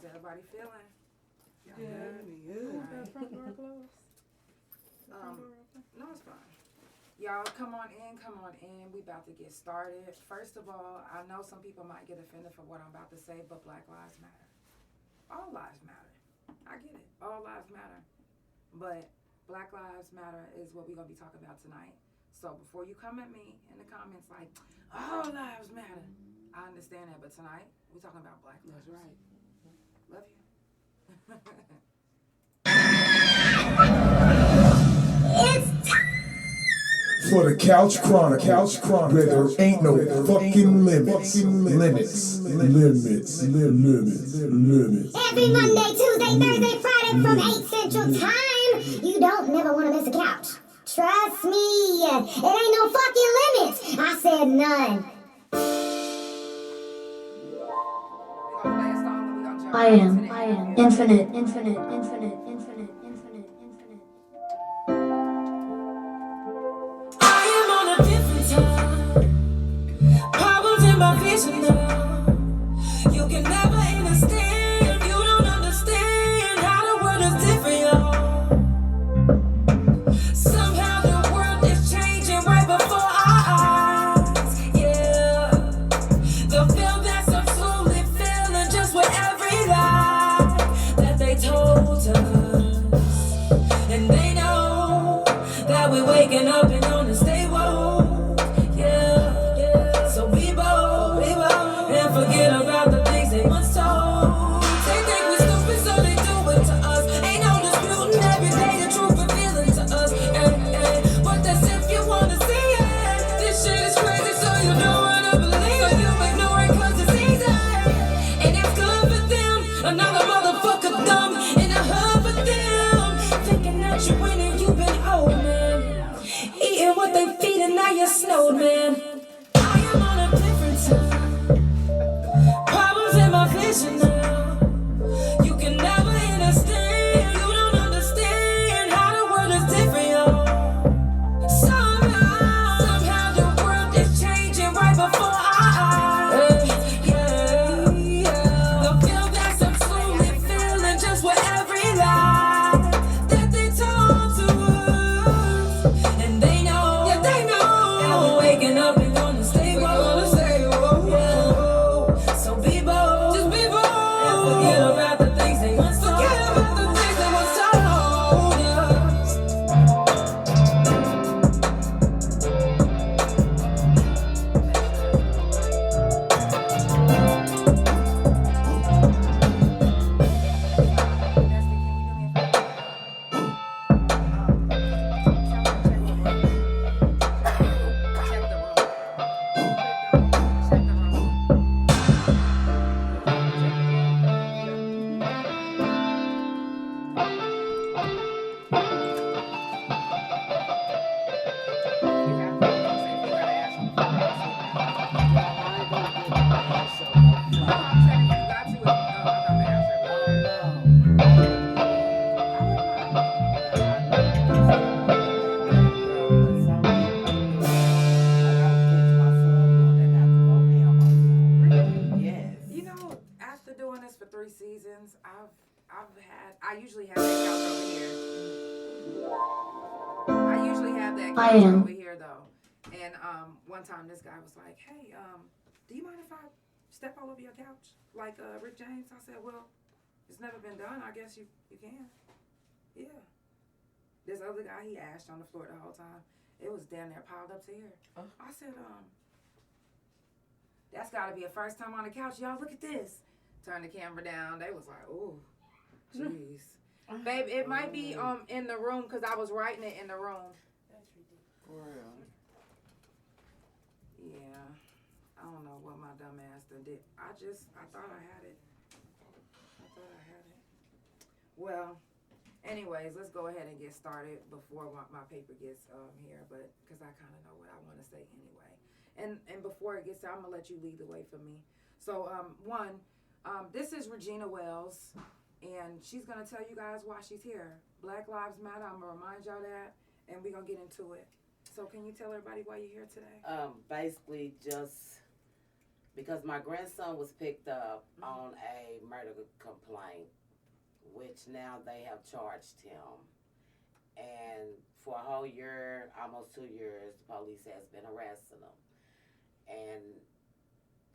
How's everybody feeling? Good. All right. Front door closed. No, it's fine. Y'all, come on in. We about to get started. First of all, I know some people might get offended for what I'm about to say, but Black Lives Matter. All lives matter. I get it. All lives matter. But Black Lives Matter is what we're going to be talking about tonight. So before you come at me in the comments like, all lives matter, I understand that. But tonight, we're talking about Black lives. That's right. Love you. For the Couch Chronicles, where there ain't no fucking limits. Every Monday, Tuesday, Thursday, Friday from 8 Central Time. You don't never want to miss a couch. Trust me, it ain't no fucking limits. I said none. I am infinite. I am on a different time. Problems in my vision now. You can never understand. You don't understand how the world is different, y'all. Somehow the world is changing right before our eyes. Yeah, the feel that's absolutely feeling just with every lie that they told us, and they know that we're waking up and gonna stay woke. Yeah. So be bold, and forget about the things they once told. They think we stupid, so they do it to us. Ain't no disputing every day the truth revealing to us. But that's if you wanna see it. This shit is crazy, so you don't wanna believe it. So you ignore it 'cause it's easy, and it's good for them. Another motherfucker dumb in the hood for them, thinking that you're winning, you've been old, man. Eating what they feed and now you're snowed, man. I am on a different time. Problems in my vision now. You can never understand. You don't understand how the world is different, y'all. Somehow the world is changing right before our eyes. Yeah. The feel that's absolutely feeling just with every lie that they told to us, and they know. Yeah, they know. And we're waking up and gonna stay woke. Yeah. So be bold, just be bold, and forget about the things they once told. Forget about the things they once told us. You know, after doing this for 3 seasons, I usually have that couch over here. I usually have that I couch am. over here though. And one time this guy was like, "Hey, do you mind if I step all over your couch like Rick James?" I said, "Well, it's never been done. I guess you can." Yeah. This other guy, he ashed on the floor the whole time. It was down there piled up to here. I said, that's got to be a first time on the couch. Y'all, look at this. Turn the camera down. They was like, "Ooh, jeez." Babe, it might be in the room because I was writing it in the room. That's ridiculous. Yeah. I don't know what my dumb ass done did. I thought I had it. Well, anyways, let's go ahead and get started before my paper gets here, but because I kind of know what I want to say anyway. And before it gets there, I'm going to let you lead the way for me. So, this is ReGina Wells, and she's going to tell you guys why she's here. Black Lives Matter, I'm going to remind y'all that, and we're going to get into it. So can you tell everybody why you're here today? Basically just because my grandson was picked up on a murder complaint, which now they have charged him. And for a whole year, almost 2 years, the police has been harassing him. And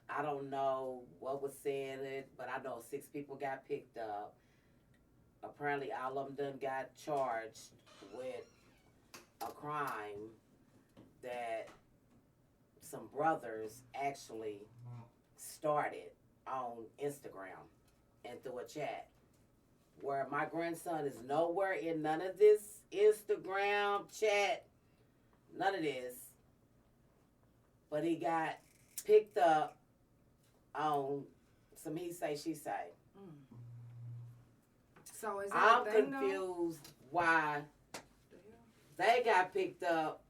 I don't know what was said, but I know 6 people got picked up. Apparently, all of them done got charged with a crime that some brothers actually started on Instagram and through a chat, where my grandson is nowhere in none of this Instagram chat, none of this, but he got picked up on some he say, she say. So is that I'm a thing, confused why they got picked up,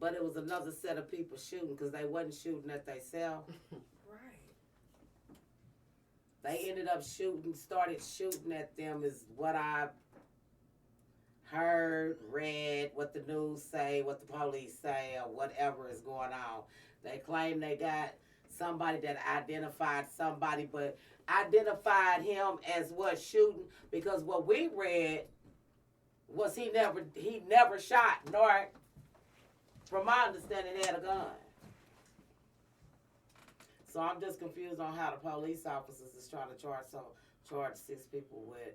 but it was another set of people shooting because they wasn't shooting at themselves. Right. They ended up started shooting at them is what I heard, read, what the news say, what the police say, or whatever is going on. They claim they got somebody that identified somebody, but identified him as what shooting, because what we read was he never shot, nor, from my understanding, had a gun. So I'm just confused on how the police officers is trying to charge 6 people with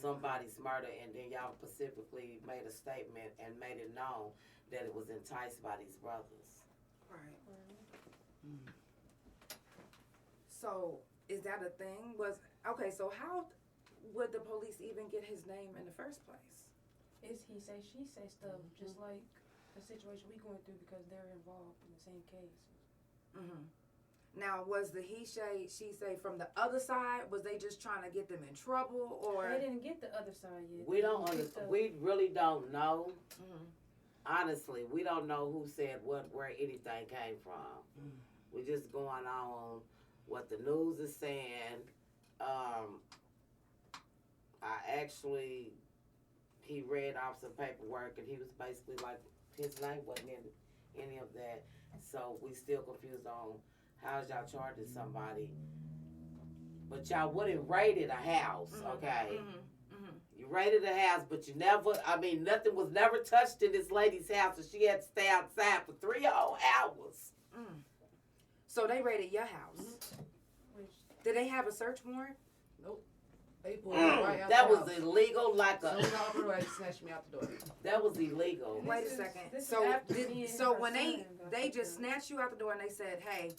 somebody's murder, and then y'all specifically made a statement and made it known that it was enticed by these brothers. Right. So is that a thing? So how would the police even get his name in the first place? It's he say, she say stuff, just like the situation we going through because they're involved in the same case. Now, was the he say, she say from the other side? Was they just trying to get them in trouble, or They didn't get the other side yet. We don't understand. We really don't know. Mhm. Honestly, we don't know who said what, where anything came from. We're just going on what the news is saying. He read off some paperwork, and he was basically like, his name wasn't in any of that. So we still confused on how's y'all charging somebody. But y'all wouldn't raided a house, okay? You raided a house, but you never, nothing was never touched in this lady's house, and she had to stay outside for 3 whole hours. So they raided your house. Did they have a search warrant? Nope. They pulled me right out That the was house. illegal, like So a. we got over there, snatched me out the door. That was illegal. Wait a This is- second. this is So after me and her when son got they picked just up. snatched you out the door and they said, "Hey,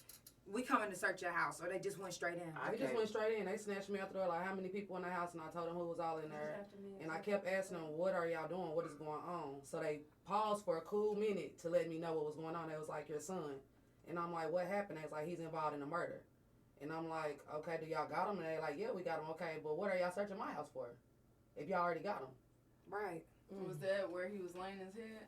we coming to search your house," or they just went straight in? They just went straight in. They snatched me out the door, like, how many people in the house, and I told them who was all in there. And I kept asking them, what are y'all doing? What is going on? So they paused for a cool minute to let me know what was going on. They was like, your son. And I'm like, what happened? They was like, he's involved in a murder. And I'm like, okay, do y'all got him? And they like, yeah, we got him. Okay, but what are y'all searching my house for? If y'all already got him. Right. Was that where he was laying his head?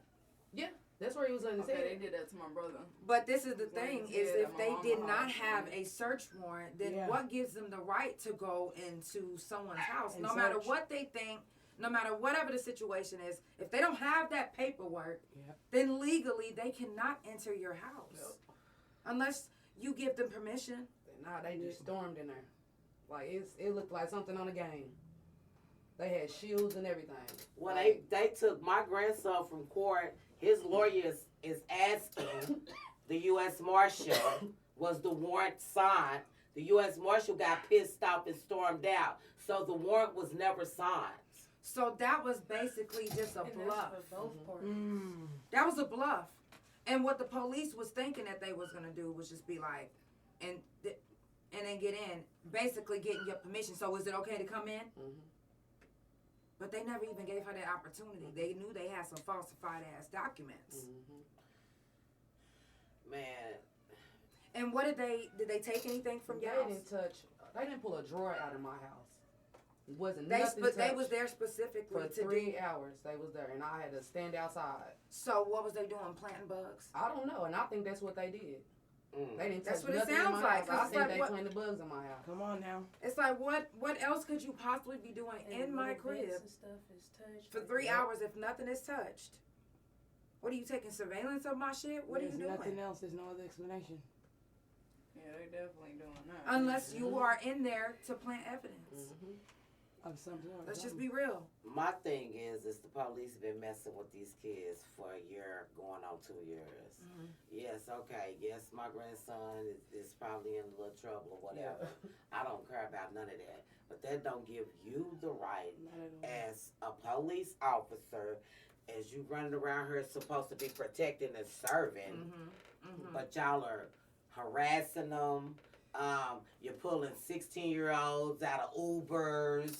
Yeah, that's where he was in his Okay, head. they did that to my brother. But this is the Well, thing: yeah, is that if my they mama did not house, have yeah. a search warrant, then Yeah. what gives them the right to go into someone's house? And No matter search. what they think, no matter whatever the situation is, if they don't have that paperwork, Yep. then legally they cannot enter your house Yep. unless you give them permission. Nah, they just stormed in there. Like, it looked like something on a game. They had shields and everything. Well, Like, they took my grandson from court. His lawyer is asking the U.S. Marshal, was the warrant signed? The U.S. Marshal got pissed off and stormed out. So the warrant was never signed. So that was basically just a And that's bluff. for both parties. That was a bluff. And what the police was thinking that they was gonna do was just be like, and then get in, basically getting your permission. So is it okay to come in? But they never even gave her that opportunity. They knew they had some falsified ass documents. Man, And what did they take anything from They your house? didn't touch. They didn't pull a drawer out of my house. It wasn't They nothing they was touched. there specifically For to 3 do. hours. They was there, and I had to stand outside. So what was they doing? Planting bugs? I don't know, and I think that's what they did. They didn't That's touch what it nothing in sounds my like, house. 'cause I it's think like they what- planted bugs in my house. Come on now. It's like what else could you possibly be doing And in my little bits crib and stuff is touched. for 3 hours if nothing is touched? What are you taking surveillance of my shit? What are you There's doing? nothing else. There's no other explanation. Yeah, they definitely doing that. Unless you are in there to plant evidence. Of some sort. Let's just be real. My thing is the police been messing with these kids for a year, going on 2 years. Yes, okay. Yes, my grandson is probably in a little trouble or whatever. I don't care about none of that. But that don't give you the right as a police officer, as you running around here supposed to be protecting and serving, but y'all are harassing them. You're pulling 16-year-olds out of Ubers.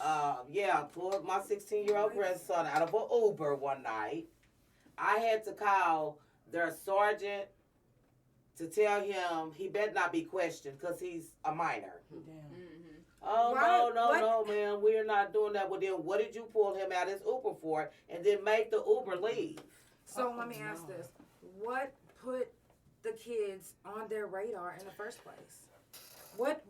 I pulled my 16-year-old grandson out of an Uber one night. I had to call their sergeant to tell him he better not be questioned because he's a minor. Oh, no, man, we're not doing that with him. What did you pull him out of his Uber for and then make the Uber leave? So let me ask this. What put the kids on their radar in the first place?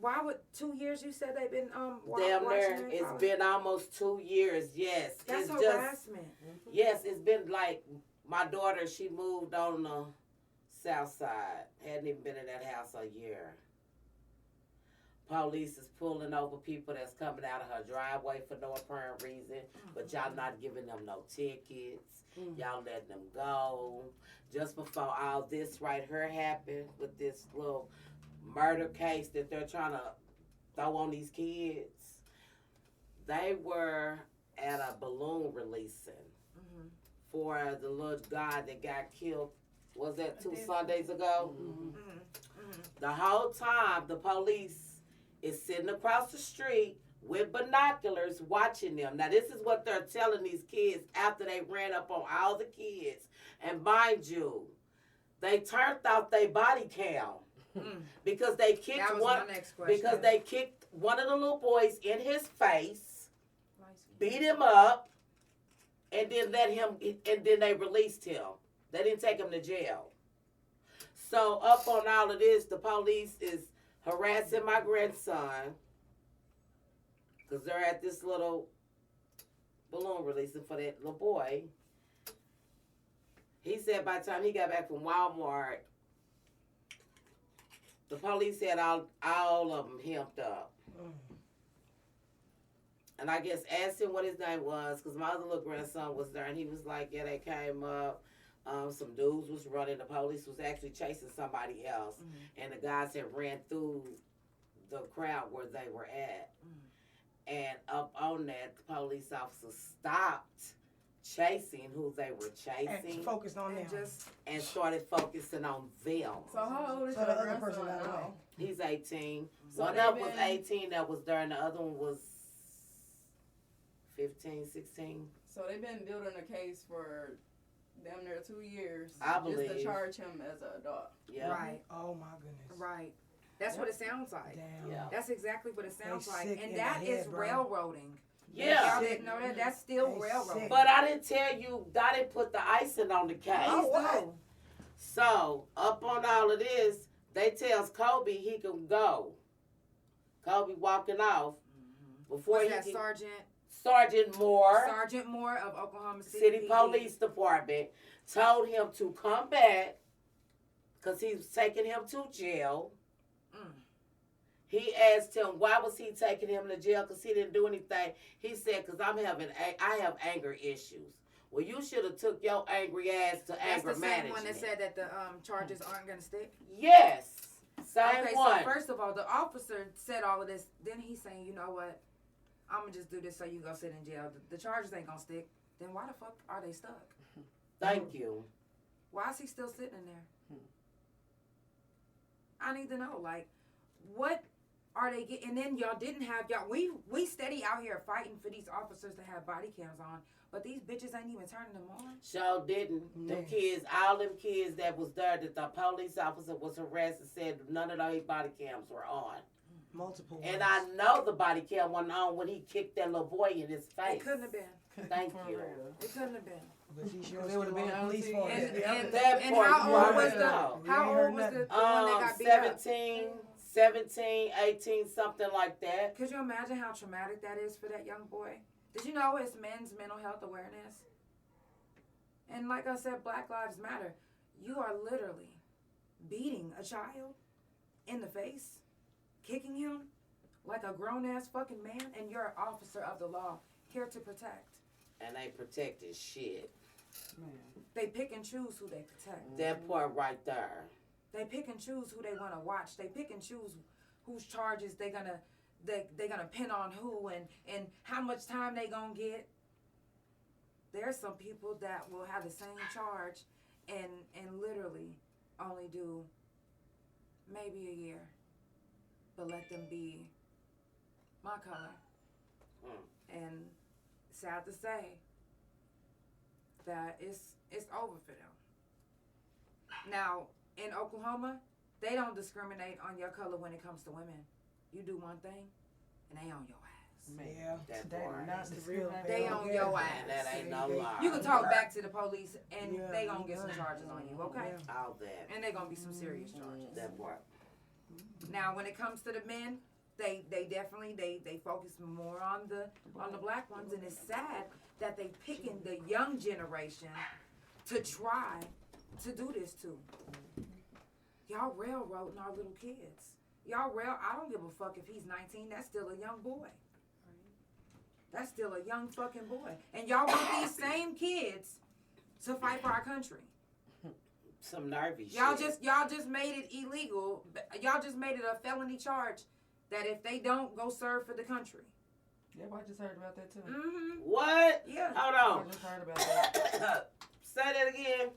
Why would 2 years you said they've been Damn near, it's been almost 2 years, yes. That's it's harassment. Yes, it's been like my daughter, she moved on the south side. Hadn't even been in that house a year. Police is pulling over people that's coming out of her driveway for no apparent reason, but y'all not giving them no tickets. Y'all letting them go. Just before all this right here happened with this little murder case that they're trying to throw on these kids, they were at a balloon releasing for the little guy that got killed. Was that 2 Sundays ago? The whole time the police is sitting across the street with binoculars watching them. Now this is what they're telling these kids after they ran up on all the kids. And mind you, they turned off their body cam because they kicked they kicked one of the little boys in his face, beat him up, and then they released him. They didn't take him to jail. So up on all of this, the police is harassing my grandson because they're at this little balloon releasing for that little boy. He said by the time he got back from Walmart, the police had all of them hemmed up. And I guess asked him what his name was because my other little grandson was there, and he was like, yeah, they came up. Some dudes was running. The police was actually chasing somebody else. And the guys had ran through the crowd where they were at. And up on that, the police officer stopped chasing who they were chasing. And focused on them. And started focusing on them. So how old is So your the other grandson person got now? away. He's 18. So one they of them was been- 18 that was there, and the other one was 15, 16. So they've been building a case for damn near 2 years. I Just believe. to charge him as an adult. Yeah. Right. Oh my goodness. Right. That's what it sounds like. Damn. Yeah. That's exactly what it sounds They like. sick And in that the is head, bro. railroading. Yeah. Y'all didn't know that? That's still They railroading. sick. But I didn't tell you, I didn't put the icing on the case. Please what? do. So, up on all of this, they tells Kobe he can go. Kobe walking off before What's he that, can, Sergeant Sergeant Moore, Moore of Oklahoma City PD. Police Department, told him to come back because he was taking him to jail. He asked him, why was he taking him to jail? Because he didn't do anything. He said, because I have anger issues. Well, you should have took your angry ass to That's anger the same management. one that said that the charges aren't going to stick? Yes. Same Okay, one. so first of all, the officer said all of this. Then he's saying, you know what? I'm going to just do this so you go sit in jail. The charges ain't going to stick. Then why the fuck are they stuck? Thank you. Why is he still sitting in there? I need to know, like, what are they getting? And then y'all didn't have, we steady out here fighting for these officers to have body cams on, but these bitches ain't even turning them on. So didn't. Them kids, all them kids that was there that the police officer was harassing said none of those body cams were on. Multiple. And ones. I know the body cam wasn't on when he kicked that little boy in his face. It couldn't have been. Thank you. It couldn't have been. But he sure They still would've been on the on police TV. force. And That and part how you old was already know. the one that got beat up? 17, 18, something like that. Could you imagine how traumatic that is for that young boy? Did you know it's men's mental health awareness? And like I said, Black Lives Matter. You are literally beating a child in the face, kicking him like a grown-ass fucking man, and you're an officer of the law here to protect. And they protected shit. Man. They pick and choose who they protect. That part right there. They pick and choose who they want to watch. They pick and choose whose charges they gonna pin on who and how much time they gonna get. There's some people that will have the same charge and literally only do maybe a year, but let them be my color. And sad to say that it's over for them. Now, in Oklahoma, they don't discriminate on your color when it comes to women. You do one thing, and they on your ass. Man. Yeah, That that part. not the real. They on your ass. And that ain't no lie. You can talk back to the police, and Yeah, they gonna you get some done. charges on you, okay? Yeah. All that. And they gonna be some serious charges. That part. Now, when it comes to the men, they definitely they focus more on the black ones, and it's sad that they picking the young generation to try to do this to. Y'all railroading our little kids. I don't give a fuck if he's 19. That's still a young boy. That's still a young fucking boy. And y'all want these same kids to fight for our country. Some nervy Y'all shit. just made it illegal. Y'all just made it a felony charge that if they don't go serve for the country. Yeah, I just heard about that too. Mm-hmm. What? Yeah. Hold I on. just heard about that. Say that again.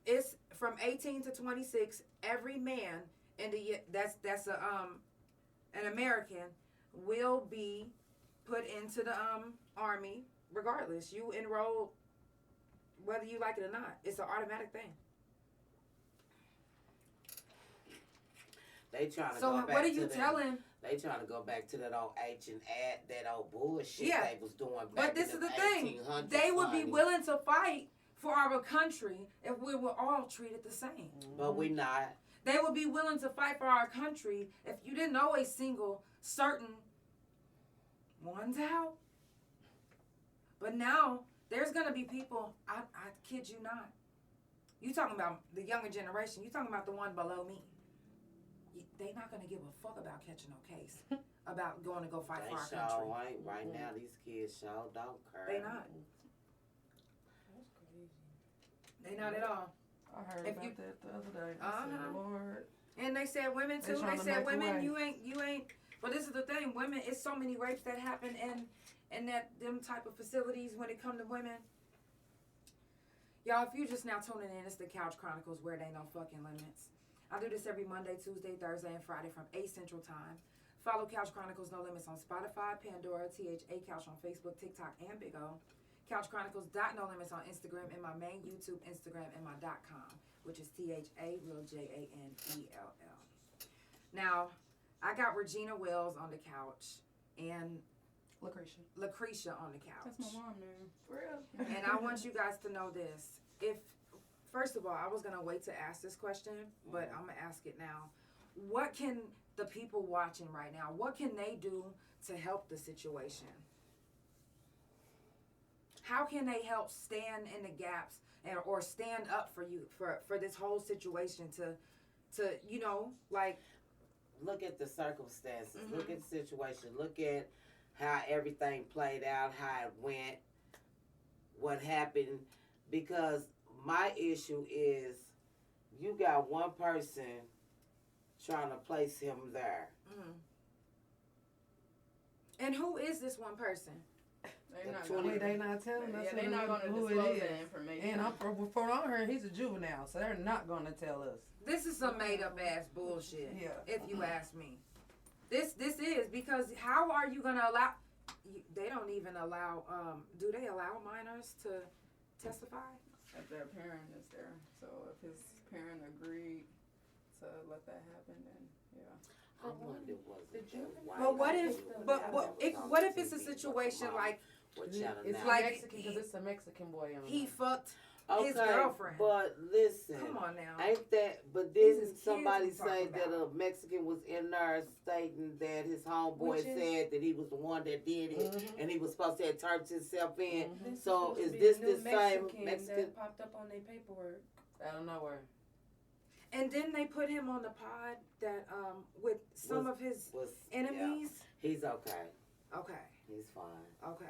It's from 18 to 26. Every man in the that's an American will be put into the army regardless. You enroll whether you like it or not. It's an automatic thing. They trying to So go back what are to you that- telling? They trying to go back to that old ancient that old bullshit Yeah. they was doing back But this in is the the thing. 1800s, They would be honey. willing to fight for our country if we were all treated the same. But we not. They would be willing to fight for our country if you didn't always single certain ones out. But now there's gonna be people. I kid you not. You talking about the younger generation? You talking about the one below me? They not gonna give a fuck about catching no case about going to go fight They for our sure country. ain't. Right now, these kids sure don't care. They not. That's crazy. They not at all. I heard If about you- that the other day. I Uh-huh. said, Lord. And they said women They too. They trying to said make a women, way. you ain't. But this is the thing, women. It's so many rapes that happen in that them type of facilities when it come to women. Y'all, if you just now tuning in, it's the Couch Chronicles where they ain't no fucking limits. I do this every Monday, Tuesday, Thursday, and Friday from 8 Central Time. Follow Couch Chronicles No Limits on Spotify, Pandora, THA Couch on Facebook, TikTok, and Big O. Couch Chronicles No Limits on Instagram and my main YouTube, Instagram, and my .com, which is THA Real JANELL. Now, I got ReGina Wells on the couch and Lucretia on the couch. That's my mom name. For real? And I want you guys to know this. First of all, I was gonna wait to ask this question, but I'm gonna ask it now. What can the people watching right now, what can they do to help the situation? How can they help stand in the gaps or stand up for you for this whole situation to like Look at the circumstances. Mhm. Look at the situation. Look at how everything played out, how it went, what happened. Because my issue is you got one person trying to place him there. And who is this one person? They're not The gonna, 20 They not telling us yeah, they're not going to who disclose it that is. information. And I'm from on her, he's a juvenile, so they're not gonna tell us. This is some made up ass bullshit. Yeah. If you ask me, this is because how are you gonna allow? They don't even allow. Do they allow minors to testify? If their parent is there. So if his parent agreed to let that happen, then yeah. I wonder was it the white But what if? people But that what was if? on What if it's a TV, what situation mom- like what channel It's now? like Mexican because it's a Mexican boy on he there. fucked Okay, his girlfriend? But listen, Come on now. ain't that? But These didn't is kids somebody we talking say that about. a Mexican was in there stating that his homeboy Which is- said that he was the one that did it, and he was supposed to have turned himself in? This So supposed to is be this the new the same Mexican Mexican? that popped up on their paperwork? I don't know where. And then they put him on the pod that with some of his enemies. Yeah. He's okay. Okay. He's fine. Okay.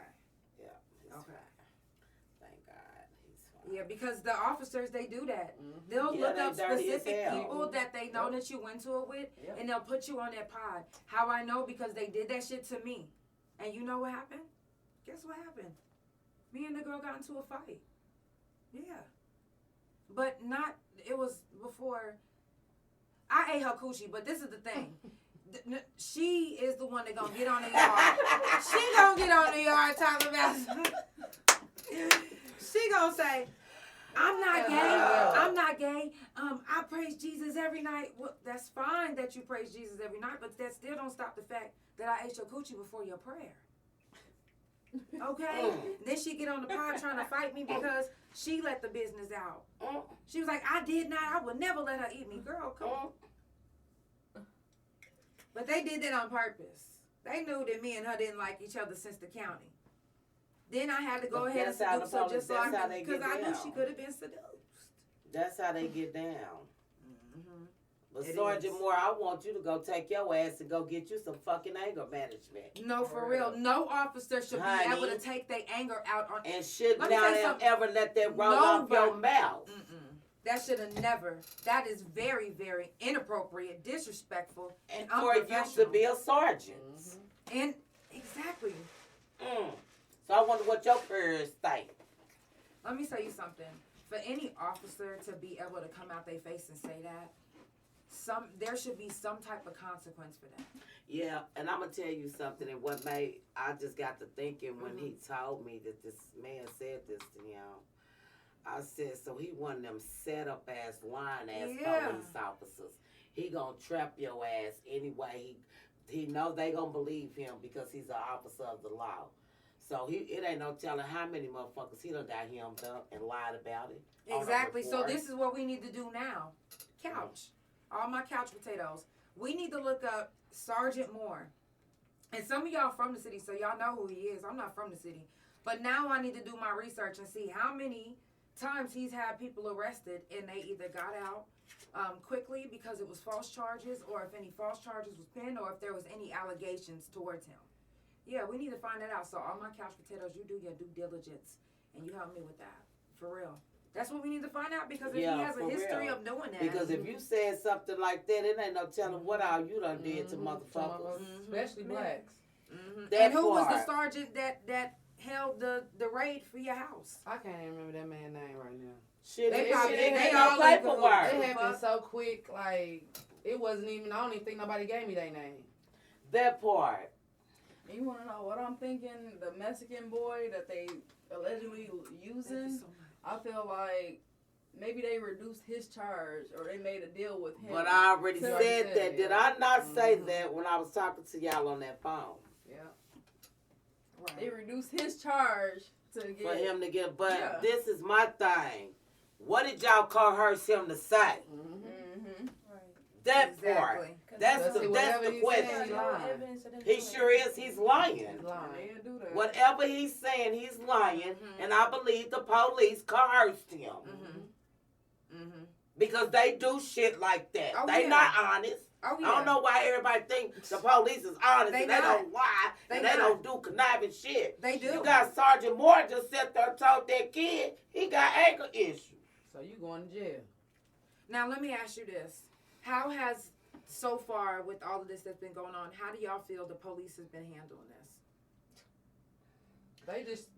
Yeah. He's Okay. fine. Thank God. He's fine. Yeah, because the officers, they do that. They'll Yeah, look they up dirty as specific hell. people that they know that you went to it with, and they'll put you on that pod. How I know? Because they did that shit to me. And you know what happened? Guess what happened? Me and the girl got into a fight. Yeah. But it was before, I ate her coochie, but this is the thing. She is the one that gonna get on the yard. She gonna get on the yard talking about, she gonna say, I'm not gay. I'm not gay. I praise Jesus every night. Well, that's fine that you praise Jesus every night, but that still don't stop the fact that I ate your coochie before your prayer. Okay? Then she get on the pod trying to fight me because she let the business out. She was like, I did not. I would never let her eat me. Girl, come on. But they did that on purpose. They knew that me and her didn't like each other since the county. Then I had to go ahead and seduce her just so I could, because I knew she could have been seduced. That's how they get down. But It Sergeant is. Moore, I want you to go take your ass and go get you some fucking anger management. No, for real. No officer should Honey. be able to take their anger out on. And should Let me not tell you have something. ever let that roll off your mouth. That should have never. That is very, very inappropriate, disrespectful, and For you unprofessional. to be a sergeant. And exactly. So I wonder what your peers think. Let me tell you something. For any officer to be able to come out their face and say that, there should be some type of consequence for that. Yeah, and I'm gonna tell you something. And what made I just got to thinking when he told me that this man said this to him. I said, so he one of them set up ass, lying ass police officers. He gonna trap your ass anyway. He know they gonna believe him because he's an officer of the law. So it ain't no telling how many motherfuckers he done got hemmed up and lied about it. Exactly. So this is what we need to do now. Couch. All my couch potatoes. We need to look up Sergeant Moore. And some of y'all from the city, so y'all know who he is. I'm not from the city. But now I need to do my research and see how many times he's had people arrested and they either got out quickly because it was false charges, or if any false charges was pinned, or if there was any allegations towards him. Yeah, we need to find that out. So all my couch potatoes, you do your due diligence and you help me with that. For real. That's what we need to find out, because if he has a history of doing that. Because if you said something like that, it ain't no telling what all you done did to motherfuckers. Especially blacks. And who was the sergeant that held the raid for your house? I can't even remember that man's name right now. Shit, They all paperwork. It happened so quick, like it wasn't even. I don't even think nobody gave me their name. That part. You want to know what I'm thinking? The Mexican boy that they allegedly using. I feel like maybe they reduced his charge, or they made a deal with him. But I already said that. Did I not say that when I was talking to y'all on that phone? Yeah. Right. They reduced his charge to get for him to get. But this is my thing. What did y'all coerce him to say? That part. That's the question. He sure is. He's lying. Whatever he's saying, he's lying. And I believe the police coerced him. Because they do shit like that. They not honest. I don't know why everybody thinks the police is honest and they don't lie and they don't do conniving shit. They do. You got Sergeant Moore just sat there and told that kid he got anger issues. So you going to jail. Now let me ask you this. How has, so far with all of this that's been going on, how do y'all feel the police has been handling this?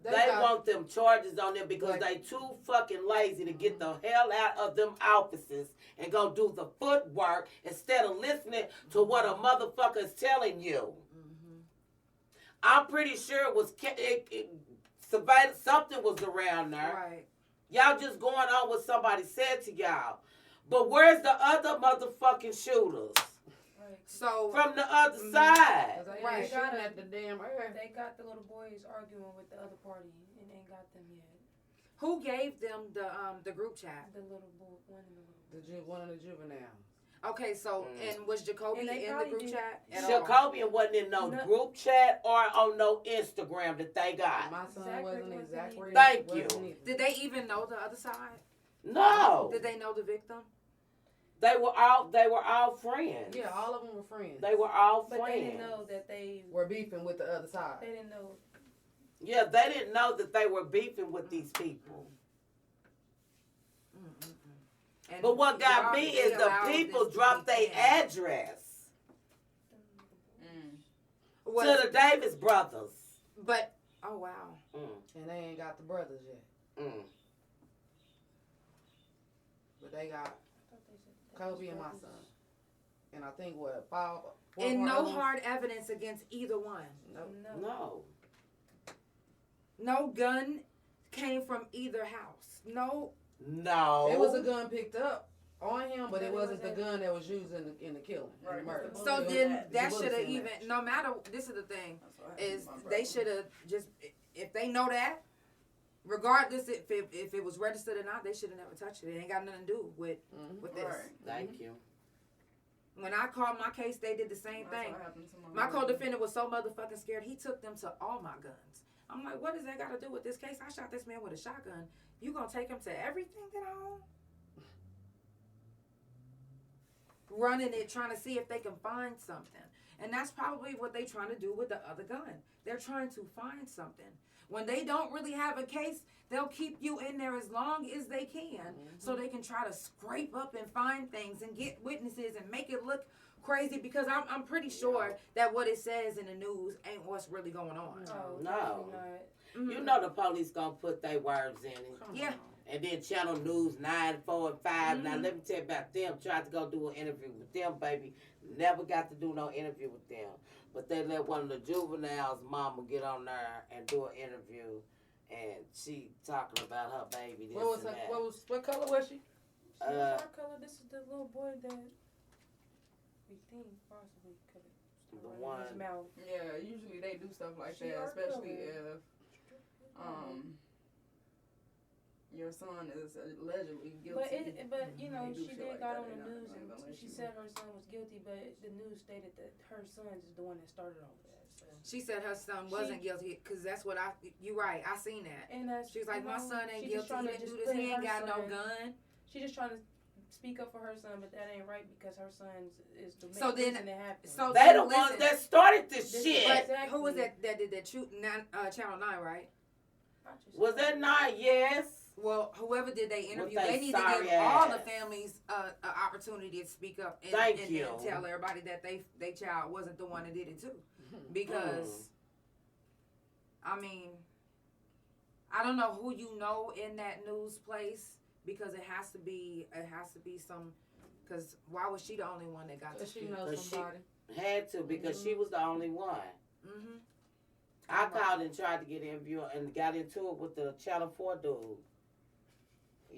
They want them charges on them because they too fucking lazy to get the hell out of them offices and go do the footwork instead of listening to what a motherfucker is telling you. I'm pretty sure it was something was around there. Right. Y'all just going on what somebody said to y'all. But where's the other motherfucking shooters? So from the other side. Right. They got at the damn earth. They got the little boys arguing with the other party and ain't got them yet. Who gave them the group chat? The little boy, one of the juveniles. Okay, so and was Jacoby in the group chat? Jacoby wasn't in no group chat or on no Instagram that they got. My son wasn't exactly. Thank you. Did they even know the other side? No. Did they know the victim? They were all friends. Yeah, all of them were friends. They were all But friends. they didn't know that they were beefing with the other side. They didn't know. Yeah, they didn't know that they were beefing with these people. And But what got y'all- me they is the allowed people this to dropped be their canned. address Was- to the Davis brothers. But oh wow. And they ain't got the brothers yet. But they got Kobe and my son. And I think what, 4 And more no others? hard evidence against either one. No. No gun came from either house. No. No. It was a gun picked up on him, but it wasn't the gun that was used in the killing, in the murder. So It was then the that bullets should have in even, that. no matter, this is the thing, is they should have just, if they know that, regardless if it was registered or not, they should have never touched it. It ain't got nothing to do with this. Thank you. When I called my case, they did the same thing. My co-defendant was so motherfucking scared, he took them to all my guns. I'm like, what does that got to do with this case? I shot this man with a shotgun. You gonna take him to everything that I own? Running it, trying to see if they can find something. And that's probably what they trying to do with the other gun. They're trying to find something. When they don't really have a case, they'll keep you in there as long as they can so they can try to scrape up and find things and get witnesses and make it look crazy, because I'm pretty sure that what it says in the news ain't what's really going on. No. You know the police gonna put their words in it. Yeah. And then Channel News 9, 4, and 5. Now let me tell you about them. Tried to go do an interview with them, baby. Never got to do no interview with them. But they let one of the juveniles' mama get on there and do an interview, and she talking about her baby. This What was and her, that. what color was she? Our color. This is the little boy that we think possibly could have The run one. his mouth. Yeah, usually they do stuff like She that, our especially color. if your son is allegedly guilty. But you know, They do she shit did like got that, on they the not news gonna and let she you- said her son was guilty, but the news stated that her son is the one that started all of that. So. She said her son wasn't guilty, because that's what you right, I seen that. And that's, She was like, you my know, son ain't she just guilty, tryna he didn't just do this, put he ain't her got no son- gun. She just trying to speak up for her son, but that ain't right because her son is the So main then- reason it happened. so They then the ones listen. that started this This- shit. But who was that did that shoot? Channel 9, right? Was that not? Yes. Well, whoever did they interview, they they need to sorry give all the ass. families an opportunity to speak up and, Thank and you. tell everybody that they child wasn't the one that did it too. Because, I mean, I don't know who you know in that news place, because it has to be some, because why was she the only one that got to She speak? knows somebody. Had to, because she was the only one. Mm-hmm. I called and tried to get an interview and got into it with the Channel 4 dude.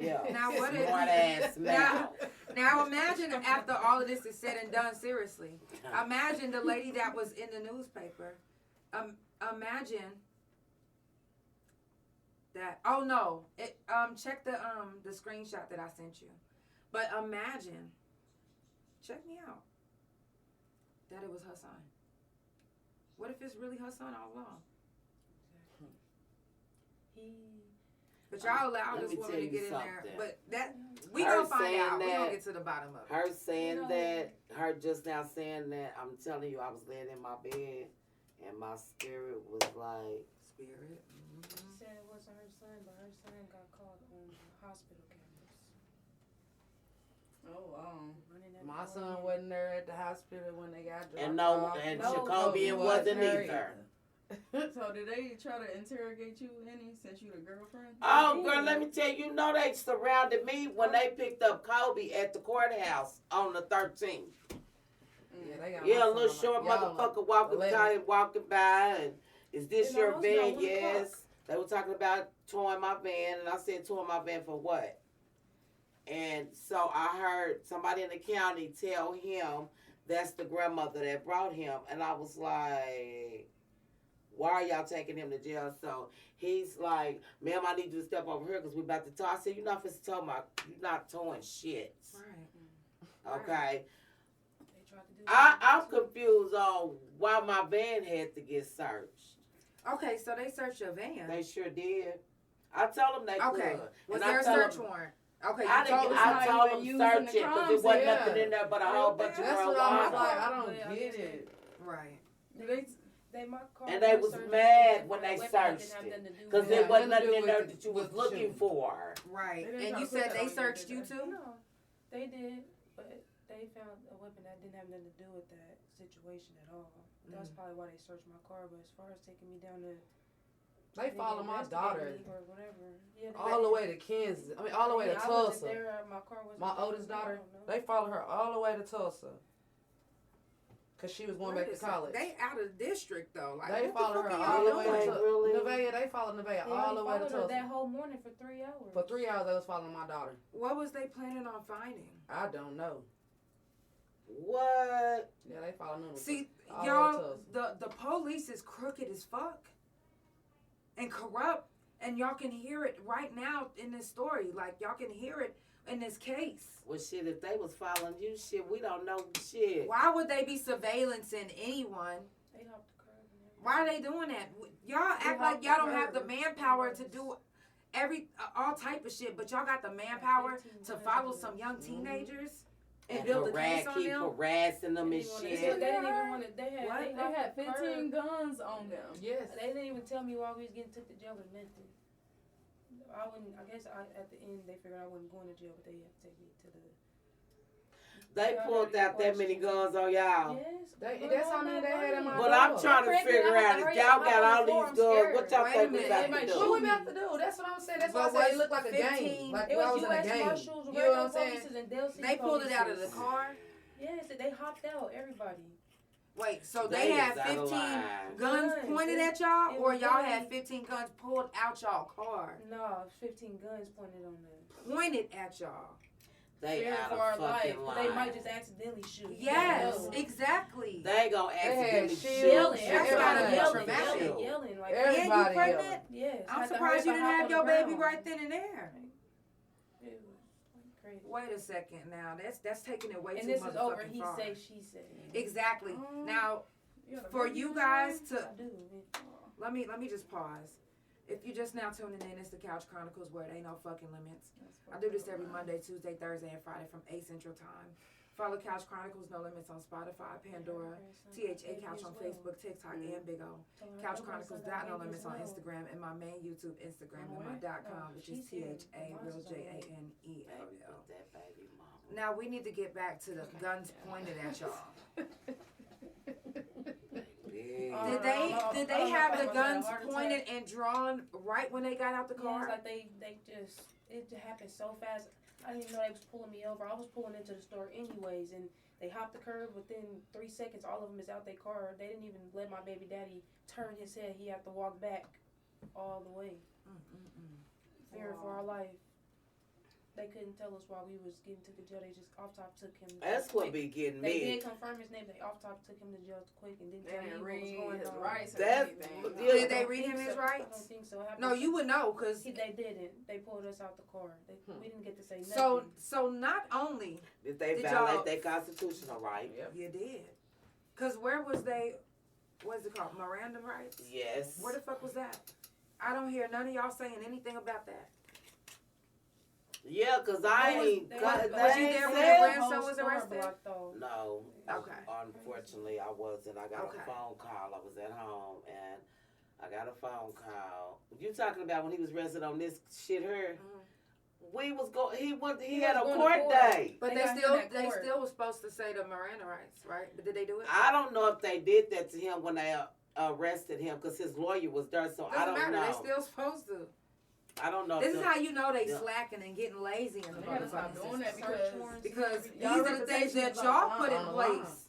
Yeah. Now what is Smart ass man. now imagine after all of this is said and done, seriously. Imagine the lady that was in the newspaper. Imagine that. Oh no! Check the screenshot that I sent you. But imagine, check me out. That it was her son. What if it's really her son all along? But y'all allowed Let this me woman tell to you get in there. something. But that we Her gonna find saying out. We gonna that- get to the bottom of it. Her saying You know, that, her just now saying that, I'm telling you, I was laying in my bed and my spirit was like, Spirit. She said it wasn't her son, but her son got caught on the hospital campus. Oh, Running that My boy son in. wasn't there at the hospital when they got dropped and off. and No, Jacobian Kobe wasn't there either. So did they try to interrogate you any since you the girlfriend? Oh, girl, let me tell you, you know they surrounded me when they picked up Kobe at the courthouse on the 13th. Yeah, they got Yeah, my a little son short like, y'all motherfucker like walking by, and is this And your I was van? about 1 Yes. o'clock. They were talking about towing my van, and I said, towing my van for what? And so I heard somebody in the county tell him that's the grandmother that brought him, and I was like, why are y'all taking him to jail? So he's like, ma'am, I need you to step over here because we about to talk. I said, you're not supposed to tow you're not towing shit. Right. Okay. They tried to do I'm confused on why my van had to get searched. Okay, so they searched your van. They sure did. I told them they Okay. could. Was And I there a told search them- warrant Okay, I you told didn't. us. not I told even them using search the it because crime it wasn't scene. nothing in there but a whole bunch of That's what I was marijuana. like. I don't But I get guess it. Right. They my car. And they got was searched mad for when a they weapon that didn't searched have it. nothing to do Because with Yeah, there wasn't nothing to nothing in do there with that you the- was with the looking shooting. for. Right. They didn't And try you to put said that they on you, searched did you they? too? No, they did, but they found a weapon that didn't have nothing to do with that situation at all. That's probably why they searched my car. But as far as taking me down to They follow my daughter or whatever, yeah, all the way to Kansas. I mean, all the way to I wasn't Tulsa. there, my car wasn't My there, oldest so I daughter, don't know. they follow her all the way to Tulsa. Cause she was going Wait back a to second. college. They out of district though. Like They what follow the her fuck all are the y'all way doing? to Really? Nevaeh. They follow Nevaeh They all the already way to followed her Tulsa. that whole morning for 3 hours. For 3 hours, they was following my daughter. What was they planning on finding? I don't know. What? Yeah, they follow them. See, all y'all, the way to Tulsa. the police is crooked as fuck and corrupt, and y'all can hear it right now in this story. Like y'all can hear it in this case. Well, shit, if they was following you, shit, we don't know shit. Why would they be surveillancing anyone? They hopped the curb and everything. Why are they doing that? Y'all act like y'all don't have the manpower to do all type of shit, but y'all got the manpower to follow some young teenagers and build a case on keep them. harassing them and They shit. didn't even want to. They had. What? They They had hopped the 15 curb. guns on them. Yes. They didn't even tell me why we was getting took to jail or nothing. I wouldn't. I guess at the end they figured I wasn't going to jail, but they had to take me to the. They pulled out that many guns on y'all. Yes. That's how many they had in my But I'm trying to Frankly, figure I have out to if hurry y'all up. got I'm all on the these floor, guns, I'm what y'all scared. think Wait we a about minute, to What we do? about to do? That's what I'm saying. That's why But I say it was looked like a 15 game. Like It I was was in a U.S. game. Marshals, You know what I'm regular saying? polices, and Delcy They pulled it out of the polices. car. Yes, they hopped out. Everybody. Wait, so They they had is out of 15 line. guns Guns. pointed It- at y'all, it or was y'all really- had 15 guns pulled out y'all car, No, 15 guns pointed on them. pointed at y'all? They Fearing out for of our life, fucking but they might line. just accidentally shoot. You Yes, don't know. exactly. They gonna had accidentally shields. shoot. Yelling, Shit, everybody everybody yelling, traumatic. yelling, yelling. Like, Everybody And you yelling. pregnant? yes. I'm had to surprised you hurry didn't up and have hop your on the baby ground. right then and there. It was crazy. Wait a second now. That's taking it way And too this is over. motherfucking He far. say, she said. Exactly. Um, Now, You got a for baby you on guys the way? to I do. let me just pause. If you're just now tuning in, it's the Couch Chronicles where it ain't no fucking limits. I do this every Monday, Tuesday, Thursday, and Friday from 8 Central Time. Follow Couch Chronicles No Limits on Spotify, Pandora, THA Couch on Facebook, TikTok, and Big O. Couch Chronicles No Limits on Instagram, and my main YouTube Instagram and my .com, which is THA Real JANELL. Baby, put that baby mama. Now we need to get back to the guns pointed at y'all. Yeah. Did they have the guns pointed and drawn right when they got out the Yeah, car? it's like it just happened so fast. I didn't even know they was pulling me over. I was pulling into the store anyways, and they hopped the curb within 3 seconds. All of them is out their car. They didn't even let my baby daddy turn his head. He had to walk back all the way, fearing for our life. They couldn't tell us why we was getting to the jail. They just off top took him. That's what be getting They me. did confirm his name. They off top took him to jail quick and didn't They tell me didn't what was read going his on. rights or That's- anything. yeah. Did they read him his I don't rights? think so. It happened No, you would know because They didn't. They pulled us out the car. We didn't get to say nothing. so not only Did they Did violate y'all- their constitutional right? you did, because where was they? What's it called? Miranda rights? Yes. Where the fuck was that? I don't hear none of y'all saying anything about that. Yeah, cause I ain't. They got- was they you ain't there when said- your The grandson whole was store arrested? blocked off. No. Okay. Unfortunately, I wasn't. I got Okay. a phone call. I was at home and I got a phone call. You talking about when he was arrested on this shit here? We was going. He had a was going to court court. day. But They they got him still at they court. still was supposed to say the Miranda rights, right? But did they do it? I don't know if they did that to him when they arrested him because his lawyer was there. So I Doesn't don't matter. They know. still supposed to. I don't know. This if is the- how you know they Yeah. slacking and getting lazy in the They gotta stop motherfucking doing that system. Because these Y'all are the things reputation that is on y'all the put in line. On the line. place.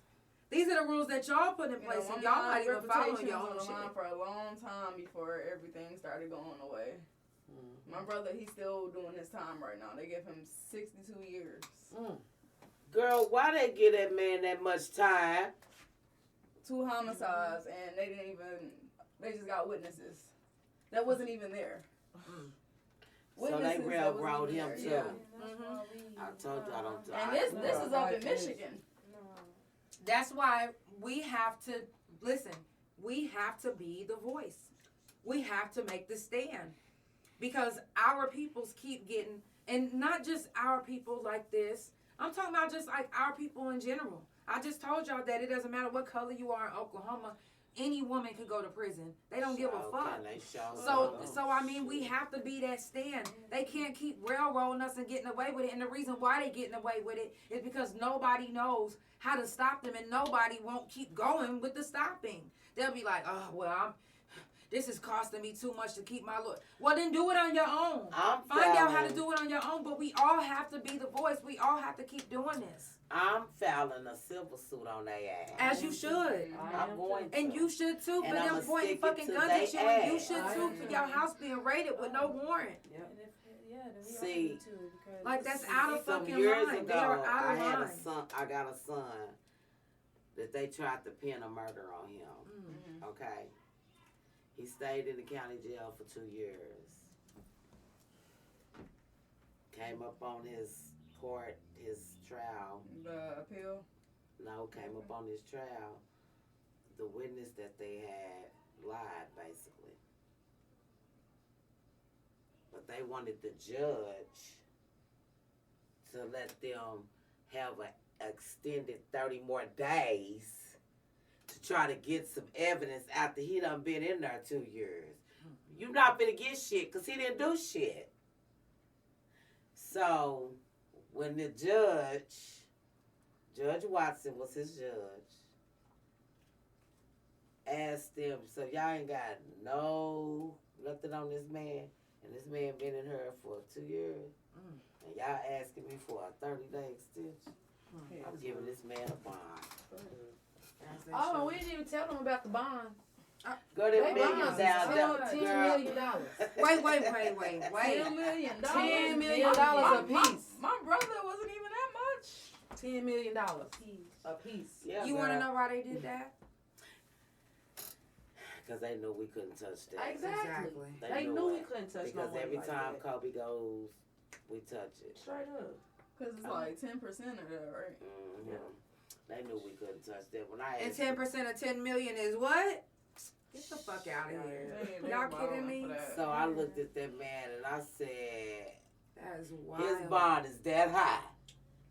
These are the rules that y'all put in You place, know, and my y'all mom's not even following reputation your was own on the line shit. for a long time before everything started going away. My brother, he's still doing his time right now. They give him 62 years. Girl, why they give that man that much time? 2 homicides, and they just got witnesses. That wasn't even there. So they Witnesses that railroad wasn't him even too. there, I told you I don't. yeah. And this is up in Michigan. That's why we have to listen. We have to be the voice. We have to make the stand because our peoples keep getting And not just our people like this. I'm talking about just like our people in general. I just told y'all that it doesn't matter what color you are in Oklahoma. Any woman could go to prison. They don't give a fuck. So I mean, we have to be that stand. They can't keep railroading us and getting away with it. And the reason why they getting away with it is because nobody knows how to stop them, and nobody won't keep going with the stopping. They'll be like, oh well, this is costing me too much to keep my look. Well, then do it on your own. Find out how to do it on your own. But we all have to be the voice. We all have to keep doing this. I'm filing a civil suit on their ass. As you should. I'm going to. And you should too, for And them I'ma pointing stick it fucking to guns they at you. And you ass. should too, for your house being raided with no warrant. And if, yeah, then we See, all need to, because Like, that's out of Some fucking years line. ago, They are out I of had line. a son. I got a son that they tried to pin a murder on him. Mm-hmm. Okay, he stayed in the county jail for 2 years. Came up on his court, his trial. The appeal. No, came up on his trial. The witness that they had lied, basically. But they wanted the judge to let them have an extended 30 more days to try to get some evidence after he done been in there 2 years. You not finna get shit because he didn't do shit. So when the Judge Watson was his judge, asked them, so y'all ain't got nothing on this man, and this man been in her for 2 years, and y'all asking me for a 30-day extension? I'm giving this man a bond. Oh, we didn't even tell them about the bond. Go to They millions bonds down is there. $10 girl. million. Wait. $10 million. $10 million a piece. My brother wasn't even that much. $10 million a piece. Yeah, You want to know why they did that? Because they knew we couldn't touch that. Exactly. They They knew knew we it. couldn't touch Because no every like time that. Kobe goes, we touch it. Straight up. Because it's like 10% of that, right? Mm-hmm. They knew we couldn't touch that. When I And asked 10% of 10 million is what? Get the fuck out of here. They Y'all balling kidding me? for that. So I looked at that man and I said, That is wild. his bond is that high.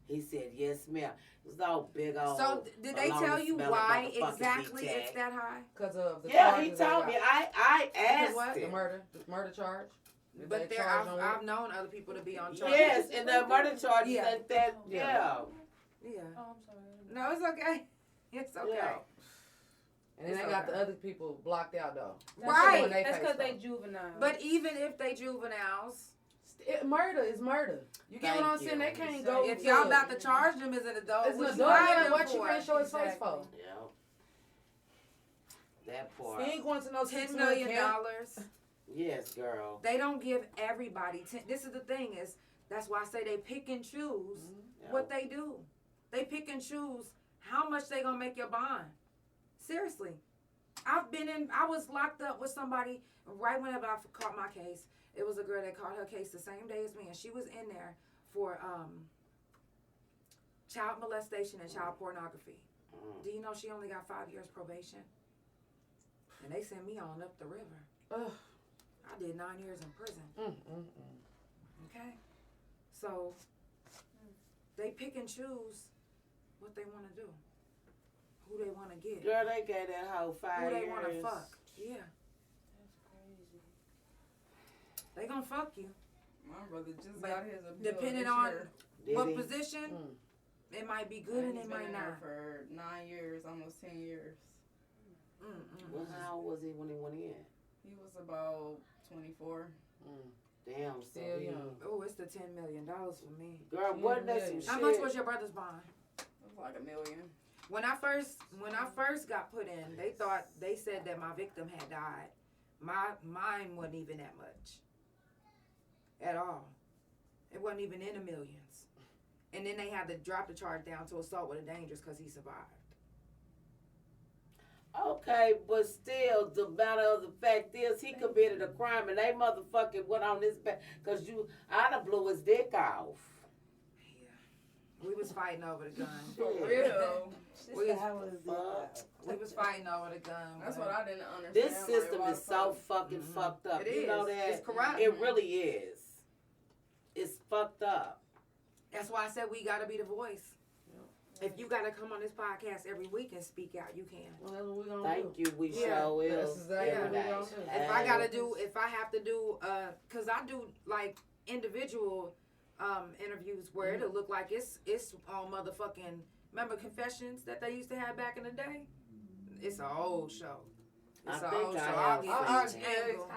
He said, yes, ma'am. It was all big old. So did they tell you baloney-smelling why motherfucking exactly V-tag. it's that high? Because of the Yeah, charges he they told got. me. I asked what? The him. murder charge. Did But they there, charge on I've it? known other people to be on charge. Yes, and the murder charges Yeah. ain't that. Yeah. Yeah. Oh, I'm sorry. No, it's okay. It's okay. Yeah. And then It's they got okay. the other people blocked out though. Right. That's because they juvenile. But even if they juveniles, Murder is murder. You get what I'm Thank saying? you. They can't go. if to- y'all about to charge them as an adult, it's an what adult. you Yeah, hiding what them you for? can't show his face for? Yeah. That part. He ain't going to no $10 $6 million. million camp. Yes, girl. They don't give everybody. This is the thing is that's why I say they pick and choose what they do. They pick and choose how much they gonna make your bond. Seriously, I was locked up with somebody right whenever I caught my case. It was a girl that caught her case the same day as me, and she was in there for child molestation and child pornography. Do you know she only got 5 years probation? And they sent me on up the river. Ugh. I did 9 years in prison. Okay? So, they pick and choose what they want to do. Who they want to get. Girl, they gave that hoe 5 Who years. they want to fuck. Yeah. That's crazy. They gonna fuck you. My brother just But got his appeal depending this on year. Did what he? position, it might be good and He's it been might in there not. for 9 years, almost 10 years. Well, how old was he when he went in? He was about 24. Damn, so Still he- young. Oh, it's the $10 million for me. Girl, wasn't that some shit? How much was your brother's bond? It was like $1 million. When I first got put in, they said that my victim had died. Mine wasn't even that much. At all. It wasn't even in the millions. And then they had to drop the charge down to assault with a dangerous because he survived. Okay, but still, the matter of the fact is, he committed a crime, and they motherfucking went on his back, because I done blew his dick off. Yeah. We was fighting over the gun. For real. We was fighting over the gun. That's but what I didn't understand. This like, system why is the so fuck- fucking fucked up. It You know is. that? It's corrupt. It really is. it's fucked up. That's why I said we gotta be the voice. If you gotta come on this podcast every week and speak out, you can. Well, that's what we gonna Thank do. you. We Yeah. show will. That's exactly what we gonna do. If I gotta do, if I have to do, cause I do like individual interviews where it'll look like it's on motherfucking. Remember Confessions that they used to have back in the day? It's an old show. I It's an think old I show. have I'll seen get it. each angle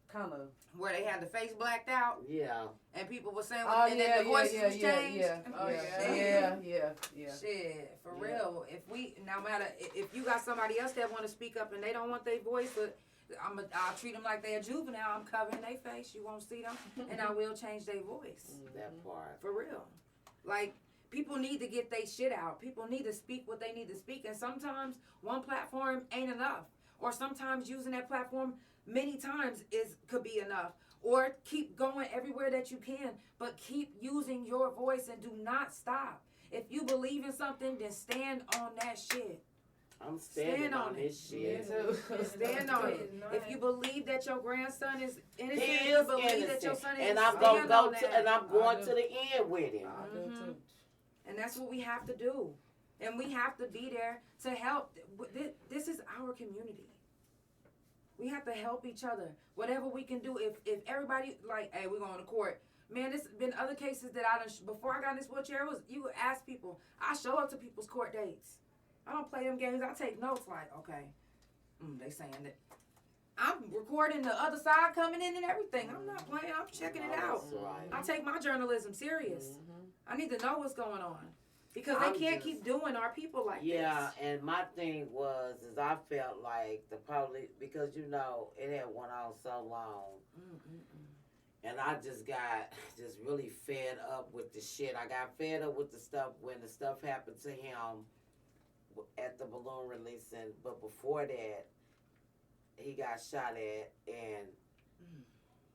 Kind of. where they had the face blacked out Yeah. and people were saying, Oh and then the voices was changed. Oh, yeah. Shit, for Yeah. real. If we, no matter if you got somebody else that want to speak up and they don't want their voice, but I'll treat them like they're a juvenile. I'm covering their face. You won't see them, and I will change their voice. That part. For real. Like, people need to get their shit out. People need to speak what they need to speak, and sometimes one platform ain't enough, or sometimes using that platform many times could be enough. Or keep going everywhere that you can, but keep using your voice and do not stop. If you believe in something, then stand on that shit. I'm standing Stand on on this it. shit. Stand on it. If you believe that your grandson is innocent, He if you is believe that your son innocent, is and I'm stand gonna go on to, that. and I'm going to the end with him. I do too. And that's what we have to do. And we have to be there to help. This is our community. We have to help each other. Whatever we can do. If everybody, like, hey, we're going to court. Man, there's been other cases that I done, before I got in this wheelchair, you would ask people. I show up to people's court dates. I don't play them games. I take notes like, okay, they saying that. I'm recording the other side coming in and everything. I'm not playing. I'm checking it out. Right. I take my journalism serious. I need to know what's going on. Because they I'm can't just- keep doing our people like Yeah, this. and my thing is I felt like the police, because you know it had went on so long, and I just got really fed up with the shit. I got fed up with the stuff when the stuff happened to him at the balloon releasing, but before that, he got shot at, and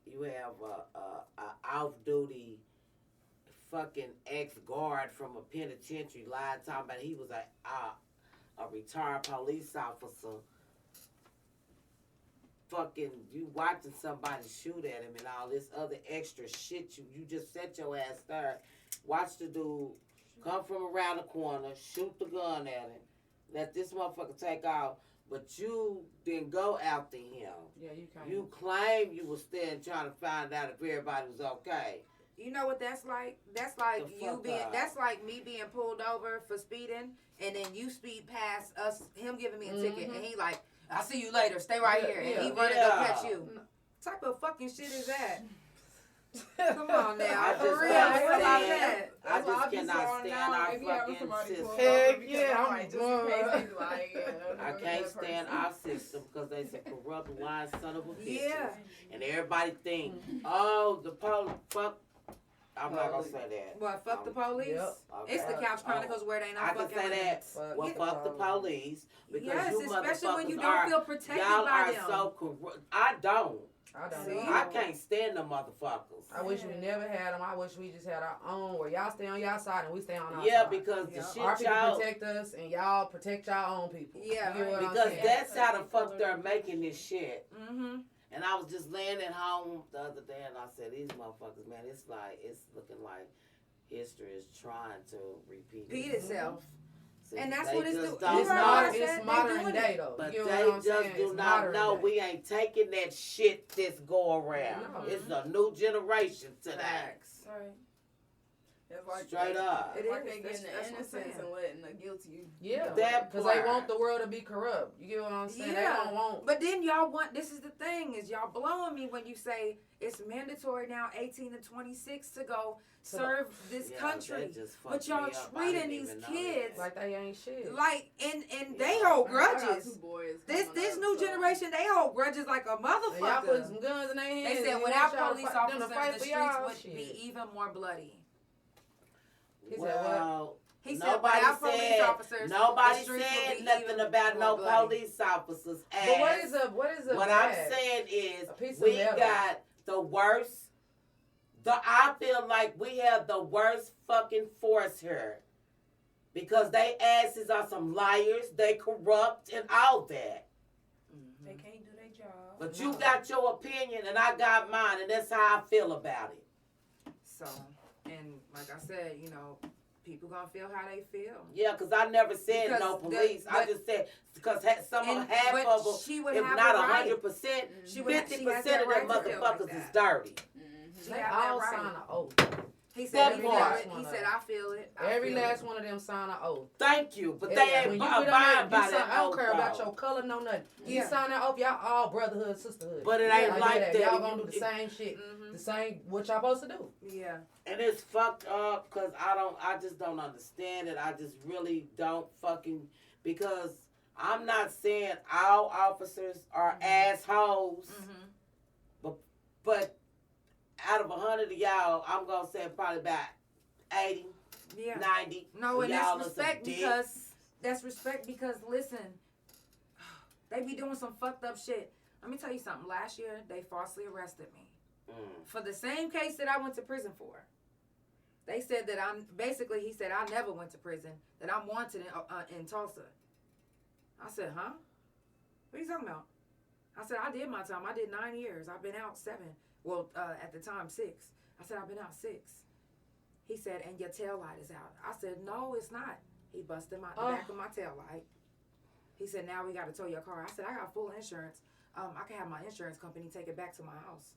you have a off-duty fucking ex-guard from a penitentiary lied talking about he was a retired police officer. Fucking, you watching somebody shoot at him and all this other extra shit. You just set your ass there. Watch the dude come from around the corner, shoot the gun at him, let this motherfucker take off, but you didn't go after him. Yeah, you can't. You claim you was standing trying to find out if everybody was okay. You know what that's like? That's like The you fuck being. up. That's like me being pulled over for speeding, and then you speed past us. Him giving me a ticket, and he like, "I'll see you later. Stay right here." And he running to catch you. What type of fucking shit is that? Come on now, I for just real. can't What is stand- that? I just cannot stand our fucking system. I can't stand our system because they some corrupt, lying son of a bitch. Yeah. And everybody think, oh, the police, fuck. I'm not gonna say that. What? Fuck the police. Yep. It's the Okay. Couch Chronicles where they I not can fucking say with that. them. Well, fuck the police because Yes, you especially when you motherfuckers don't are- feel protected y'all by are them. so corrupt. I don't. I don't See? know. I can't stand them motherfuckers. I wish we never had them. I wish we just had our own, where y'all stay on y'all side and we stay on our Yeah, side. because the Yeah. shit Our people y'all. protect us and y'all protect y'all own people. Yeah, You get what I'm Because saying? that's how the fuck they're making this shit. Mm-hmm. And I was just laying at home the other day and I said, these motherfuckers, man, it's looking like history is trying to repeat Repeat itself. See, And that's they what it's just do- don't It's You know. right. modern, They it's modern doing day it. though. But You they get what I'm just saying? do It's not modern know day. we ain't taking that shit this go around. No. It's a new generation today. Facts. Right. It's like Straight up. It It's like is. they That's getting the what I'm innocence saying. and letting the guilty. Yeah, That because they part. want the world to be corrupt. You get what I'm saying? They Yeah. don't want. But then y'all want, this is the thing, is y'all blowing me when you say it's mandatory now 18 to 26 to go serve this Yeah, country. that just fucked But y'all me up. I treating didn't these even know kids that. Like they ain't shit. like, and they Yeah. hold I got grudges. 2 boys This coming up, new so- generation, they hold grudges like a And y'all put motherfucker. some guns in their hands. They and said you without want y'all to police fight- them to officers, fight the for streets y'all, would shit. be even more bloody. He said Well, He said nobody without police said, officers, nobody the streets would said be nothing even about more no bloody. police officers. But what is ass. a What I'm bag? saying is A piece of we metal. got the worst. I feel like we have the worst fucking force here. Because they asses are some liars, they corrupt and all that. They can't do their job. But you got your opinion and I got mine and that's how I feel about it. So, and like I said, you know, people gonna feel how they feel. Yeah, because I never said Because no police. I just said because half but of them, she would if have not the right. 100%, She would- she has 50% that of them right to feel like motherfuckers is that. dirty. She They have all that sign right. an oath. He said Every he feel last it. one He of said them. I feel it. I Every feel last it. one of them sign an oath. Thank you, but Yeah, they ain't when you abide get by on there, that. I don't care about oath, your color, no nothing. You Yeah. sign that oath, y'all all brotherhood, sisterhood. But it ain't I like get that. Y'all gonna do the same shit, the same what y'all supposed to do. Yeah. And it's fucked up because I just don't understand it. I just really don't fucking, because I'm not saying all officers are assholes, but out of 100 of y'all, I'm gonna say probably about 80, Yeah. 90. No, and y'all that's are some respect dicks. because listen, they be doing some fucked up shit. Let me tell you something. Last year, they falsely arrested me for the same case that I went to prison for. They said that he said I never went to prison, that I'm wanted in Tulsa. I said, huh? What are you talking about? I said, I did my time. I did 9 years. I've been out 7. Well, at the time, 6. I said, I've been out 6. He said, and your tail light is out. I said, no, it's not. He busted the back of my tail light. He said, now we got to tow your car. I said, I got full insurance. I can have my insurance company take it back to my house.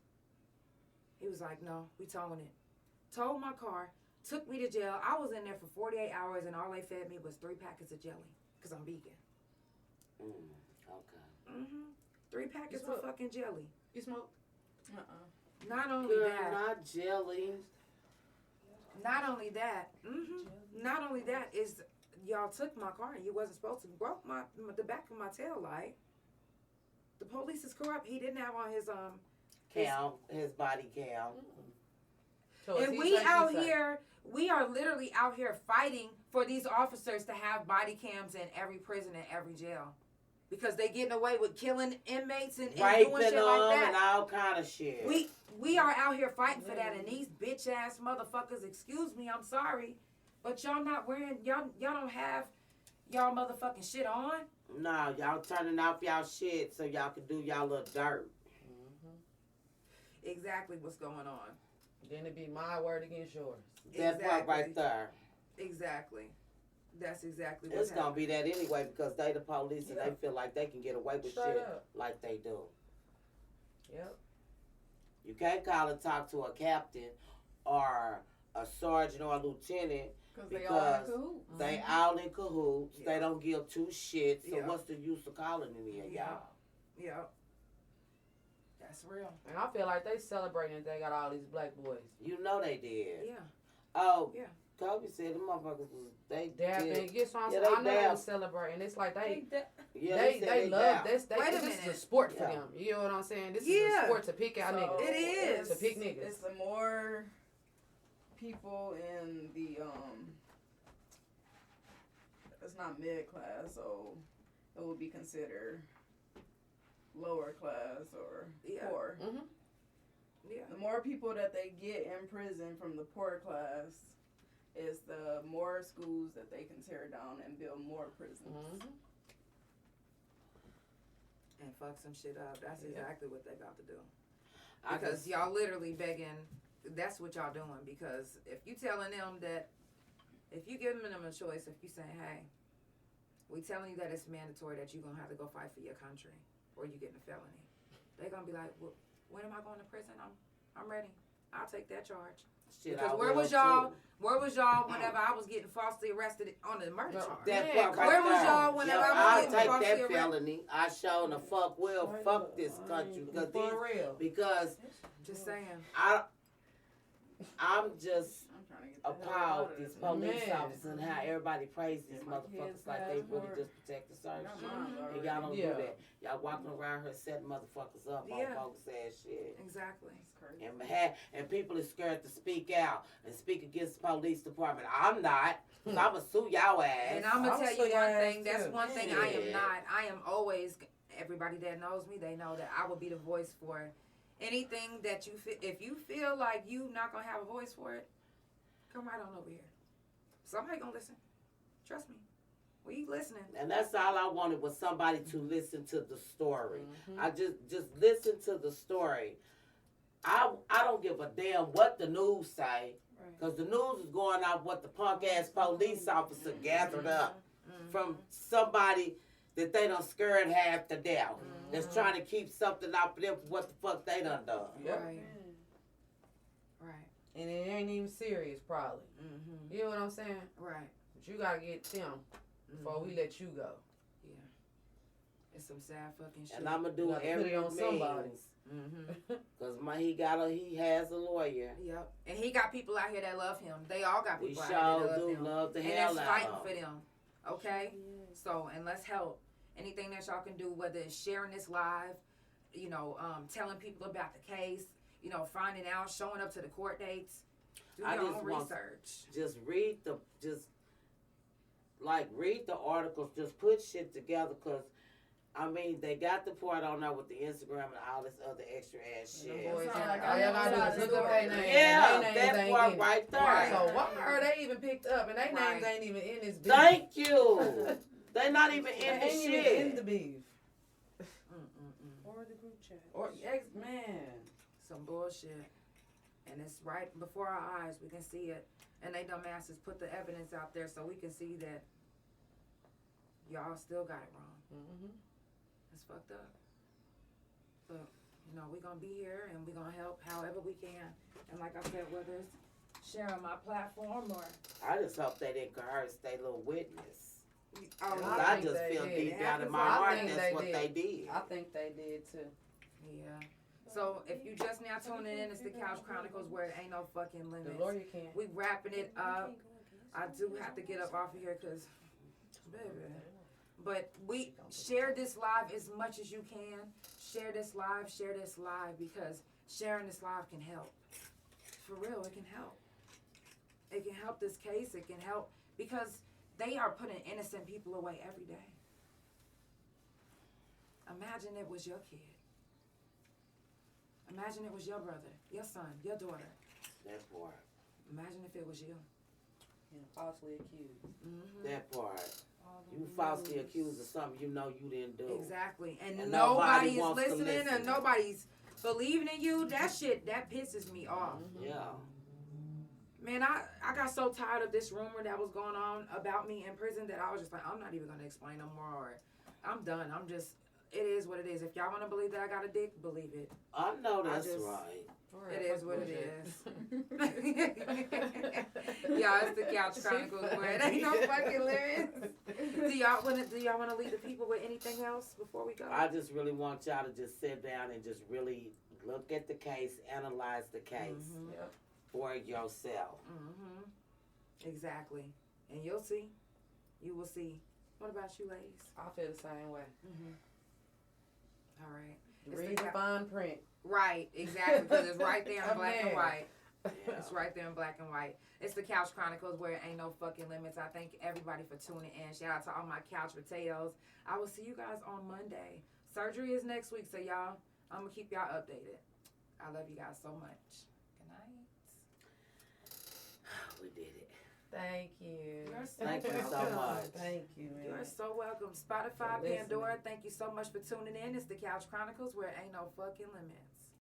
He was like, no, we towing it. Towed my car, took me to jail. I was in there for 48 hours, and all they fed me was 3 packets of jelly, because I'm vegan. Okay. 3 packets of fucking jelly. You smoke? Not only Girl, that. not jelly. Not only that. Not only that is y'all took my car and you wasn't supposed to broke the back of my tail light. The police is corrupt. He didn't have on his His body cam. So and we out here, we are literally out here fighting for these officers to have body cams in every prison and every jail. Because they getting away with killing inmates and Raping doing shit them like that. and all kind of shit. We are out here fighting for that, and these bitch ass motherfuckers, excuse me, I'm sorry, but y'all not wearing, y'all don't have y'all motherfucking shit on. No, y'all turning off y'all shit so y'all can do y'all little dirt. Exactly what's going on. Then it be my word against yours. That part right there. Exactly. That's exactly what's It's gonna be that anyway because they the police and they feel like they can get away with Straight shit up. like they do. Yep. You can't call and talk to a captain or a sergeant or a lieutenant because they all in cahoots. Yeah. They don't give 2 shits. So Yeah. what's the use of calling any of y'all? Yeah. That's real. And I feel like they celebrating that they got all these black boys. You know they did. Yeah. Oh, yeah. Kobe said them motherfuckers was they Dapping. did. Yes, what I'm Yeah, saying. I they know they dap. was celebrating. It's like they they love dap. this. Wait a This is a minute. sport for Yeah. them. You know what I'm saying? This is Yeah. a sport to pick out niggas. It is. To pick niggas. It's the more people in the it's not mid class, so it would be considered lower class or poor. Mm-hmm. Yeah. The more people that they get in prison from the poor class, is the more schools that they can tear down and build more prisons. And fuck some shit up. That's Yeah. exactly what they about to do. I Because just- y'all literally begging, that's what y'all doing. Because if you telling them that, if you giving them a choice, if you saying, hey, we telling you that it's mandatory that you're going to have to go fight for your country or you getting a felony, they're going to be like, well, when am I going to prison? I'm ready. I'll take that charge. Shit, Because I where will, was y'all? too. Where was y'all whenever I was getting falsely arrested on the murder charge? That Yeah, part right where was there. y'all whenever I was I'll getting take falsely that arrested? felony. I sure the fuck will fuck this country because For real. because Just saying. I'm just I'm trying to get the hell appalled out of these this. police Man. officers and how everybody praise these Get my motherfuckers kids' like they really passport. just protect the service. Got mine already. And y'all don't Yeah. do that. Y'all walking around here setting motherfuckers up Yeah. on bogus ass shit. Exactly. It's crazy. And people are scared to speak out and speak against the police department. I'm not. So I'ma sue y'all ass. And I'm I'll gonna tell say you one your thing. ass That's too. one thing I am Yeah. not. I am always. Everybody that knows me, they know that I will be the voice for anything that you feel. If you feel like you not gonna have a voice for it, come right on over here. Somebody gonna listen. Trust me. We listening. And that's all I wanted was somebody to listen to the story. Mm-hmm. I just listen to the story. I don't give a damn what the news say, Right. because the news is going off what the punk ass police officer gathered up from somebody that they done scared half to death. That's trying to keep something out for them for what the fuck they done done. Yep. Right. Right. And it ain't even serious, probably. Mm-hmm. You know what I'm saying? Right. But you gotta get them before we let you go. Yeah. It's some sad fucking shit. And I'ma do You gotta put every it on somebody. means. Mm-hmm. Cause he has a lawyer. Yep. And he got people out here that love him. They all got We people out here sure that love do him. love the And hell that's out fighting of for him. them. Okay? So, and let's help. Anything that y'all can do, whether it's sharing this live, telling people about the case, finding out, showing up to the court dates. Do I your just own want- research. Just read the articles. Just put shit together, cause I mean they got the part on there with the Instagram and all this other extra ass shit. Boys, Sound like all y'all gotta do is look up their name. Yeah, and their names that ain't part in it. right there. Right. So why are they even picked up and their names Right. ain't even in this beef? Thank you. They not even They in the ain't even shit. in the beef. Or the group chat. Or man. Some bullshit. And it's right before our eyes. We can see it. And they dumbasses put the evidence out there so we can see that y'all still got it wrong. Mm-hmm. It's fucked up. But, we're going to be here and we're going to help however we can. And like I said, whether it's sharing my platform or... I just hope they didn't coerce their little witness. Oh, I think just they feel did. deep down in my I heart think that's what did. they did. I think they did too. yeah. So if you just now tuning in, it's the Couch Chronicles where it ain't no fucking limits. The lawyer can't. We wrapping it up. I do have to get up off of here because, baby. But we share this live as much as you can. Share this live because sharing this live can help. For real, it can help. It can help this case. It can help because they are putting innocent people away every day. Imagine it was your kid. Imagine it was your brother, your son, your daughter. That part. Imagine if it was you. Yeah, falsely accused. Mm-hmm. That part. You falsely accused of something you know you didn't do. Exactly. And And nobody nobody is wants to listening listen. and nobody's believing in you. That shit, that pisses me off. Yeah. Man, I got so tired of this rumor that was going on about me in prison that I was just like, I'm not even going to explain no more. Or I'm done. It is what it is. If y'all want to believe that I got a dick, believe it. I know that's just- right. It is what it is. Y'all, it's the Couch Chronicles where it ain't no fucking limits. Do y'all want to leave the people with anything else before we go? I just really want y'all to just sit down and just really look at the case, analyze the case Yep. for yourself. Mm-hmm. Exactly. And you'll see. You will see. What about you, ladies? I feel the same way. Mm-hmm. All right. It's Read the fine print. Right, exactly, because it's right there in Oh, black and man. white. Yeah. It's right there in black and white. It's the Couch Chronicles where it ain't no fucking limits. I thank everybody for tuning in. Shout out to all my couch potatoes. I will see you guys on Monday. Surgery is next week, so y'all, I'm going to keep y'all updated. I love you guys so much. Good night. We did it. Thank you. You're so Thank you so welcome. much. Thank you, man. You're so welcome. Spotify, For listening. Pandora, thank you so much for tuning in. It's the Couch Chronicles where it ain't no fucking limits.